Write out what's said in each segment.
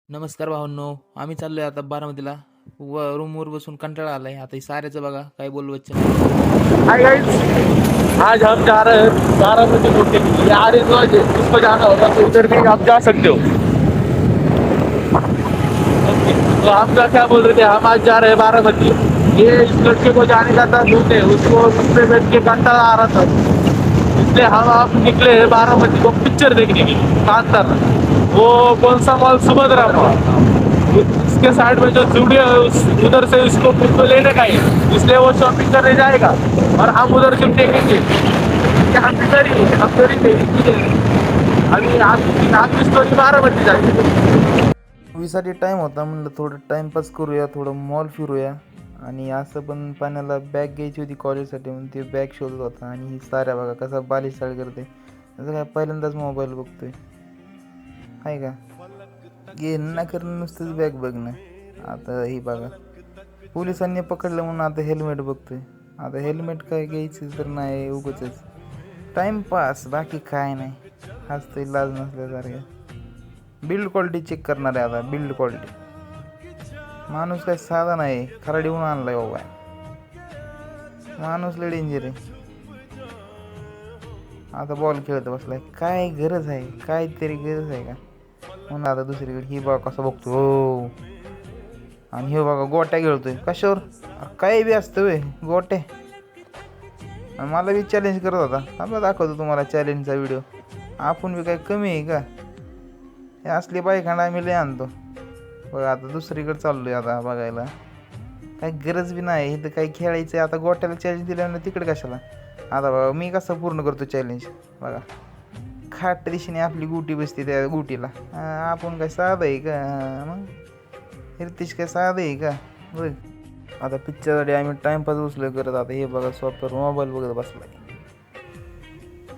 नमस्कार भावांनो, आम्ही चाललोय आता बारामतीला. रूमवर बसून कंटाळा आलाय. आता ही साऱ्याचं बघा काय बोलू बच्चन. हाय गाइस, आज हम जा रहे हैं बारामती घूमने के लिए। यार इस वजह जिसको जाना होगा तो उधर भी आप जा सकते हो। तो हम क्या बोल रहे थे, हम आज जा रहे हैं बारामती। ये इस लड़के को जाने का था घूमने, उसको उस पे बैठ के कंटाळा आ रहा था, इसलिए हम आप निकले हैं बारामती को पिक्चर देखने के लिए। कांतारा, वो कौन सा मॉल, सुभद्रा मॉल, उसके साइड में जो स्टूडियो है उधर से उसको लेने का है, इसलिए वो शॉपिंग करने जाएगा और हम उधर से देखेंगे। हम इधर ही हम इधर ही अभी आपकी स्टोरी बारामती जाएगी। मूवीसाठी टाइम होता, म्हणलं थोडं टाइमपास करूया, थोडं मॉल फिरूया. आणि असं पण पाण्याला बॅग घ्यायची होती कॉलेजसाठी, म्हणून ती बॅग शोधत होता. आणि ही साऱ्या बघा कसा बालिश करते. असं काय पहिल्यांदाच मोबाईल बघतोय आहे का, घेणं ना करणं नुसतंच बॅग बघणं. आता ही बघा पोलिसांनी पकडलं म्हणून आता हेल्मेट बघतोय. आता हेल्मेट काय घ्यायचं तर नाही, उगाच टाइमपास, बाकी काय नाही. हसतोय लाज नसल्यासारखं. बिल्ड क्वालिटी चेक करणार आहे आता. बिल्ड क्वालिटी माणूस काय साधा नाही, खराडी होऊन आणलाय बाबा. माणूस लय डेंजर आहे. आता बॉल खेळत बसलाय. काय गरज आहे, काहीतरी गरज आहे का म्हणून आता दुसरीकडे. ही बघा कसं बघतो हो. आणि हे बघा गोट्या खेळतोय. कशावर काय बी असतं वे गोट्या. मला बी चॅलेंज करत होता. थांबा दाखवतो तुम्हाला चॅलेंजचा व्हिडिओ. आपण बी काय कमी आहे का, हे असली बायखांड आम्ही लय आणतो. बघा आता दुसरीकडे चाललोय आता बघायला. काही गरज बी नाही इथं काही खेळायचं आहे. आता गोट्याला चॅलेंज दिल्यानं तिकडे कशाला. आता बघा मी कसं पूर्ण करतो चॅलेंज. बघा खाट दिशेने आपली गुटी बसते त्या गुटीला. आपण काय साधं आहे का, मग हिरतीश काय साधं आहे का. बघ आता पिक्चरसाठी आम्ही टाइमपास उचल करत. आता हे बघा सॉफ्टवेअर मोबाईल बघत बसलाय.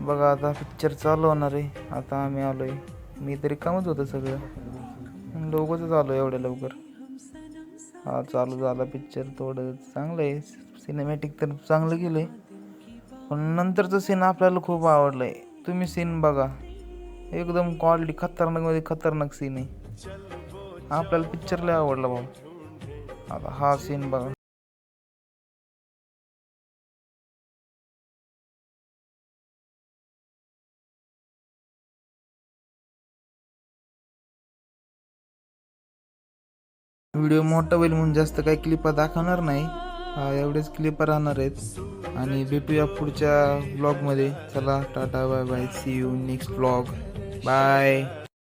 बघा आता पिक्चर चालू होणार आहे. आता आम्ही आलोय, मी तरी कामच होतं सगळं, लोकच आलो एवढ्या लवकर. हा चालू झाला पिक्चर. थोडं चांगलं आहे, सिनेमॅटिक तर चांगलं केलं आहे, पण नंतरचं सीन आपल्याला खूप आवडलं आहे. तुम्ही सीन बघा, एकदम क्वालिटी खतरनाकमध्ये खतरनाक सीन आहे. आपल्याला पिक्चर लय आवडला भाऊ. आता हा सीन बघा. व्हिडिओ मोठा होईल म्हणून जास्त काही क्लिपा दाखवणार नाही. एवढेच क्लिप राहणार आहेत. आणि भेटूया पुढच्या व्लॉगमध्ये. चला टाटा bye bye, see you next vlog. Bye.